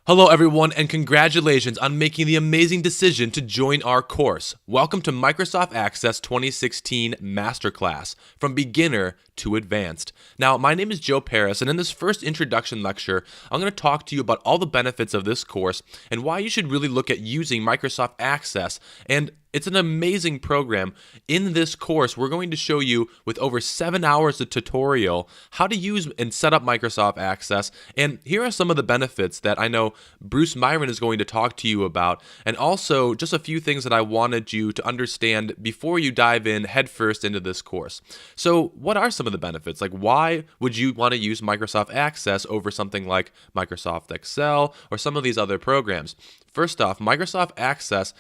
Hello, everyone, and congratulations on making the amazing decision to join our course. Welcome to Microsoft Access 2016 Masterclass, from beginner to advanced. Now, my name is Joe Paris, and in this first introduction lecture, I'm going to talk to you about all the benefits of this course and why you should really look at using Microsoft Access. And it's an amazing program. In this course, we're going to show you, with over 7 hours of tutorial, how to use and set up Microsoft Access. And here are some of the benefits that I know Bruce Myron is going to talk to you about, and also just a few things that I wanted you to understand before you dive in headfirst into this course. So what are some of the benefits? Like, why would you want to use Microsoft Access over something like Microsoft Excel or some of these other programs? First off, Microsoft Access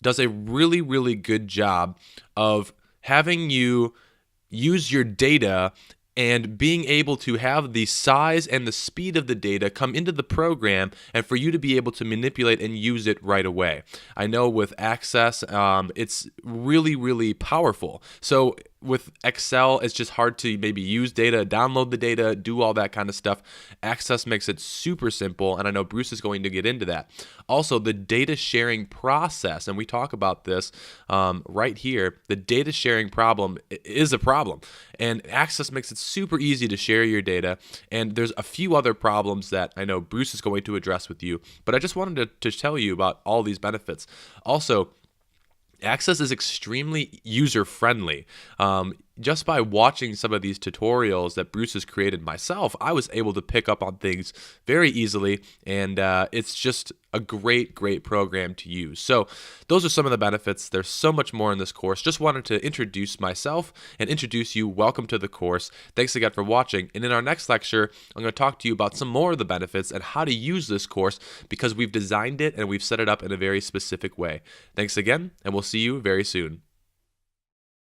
does a really, really good job of having you use your data and being able to have the size and the speed of the data come into the program and for you to be able to manipulate and use it right away. I know with Access, it's really, really powerful. So with Excel, it's just hard to maybe use data, download the data, do all that kind of stuff. Access makes it super simple, and I know Bruce is going to get into that. Also, the data sharing process, and we talk about this right here, the data sharing problem is a problem, and Access makes it super easy to share your data, and there's a few other problems that I know Bruce is going to address with you, but I just wanted to tell you about all these benefits. Also, Access is extremely user-friendly. Just by watching some of these tutorials that Bruce has created myself, I was able to pick up on things very easily, and it's just a great, great program to use. So those are some of the benefits. There's so much more in this course. Just wanted to introduce myself and introduce you. Welcome to the course. Thanks again for watching. And in our next lecture, I'm going to talk to you about some more of the benefits and how to use this course because we've designed it and we've set it up in a very specific way. Thanks again, and we'll see you very soon.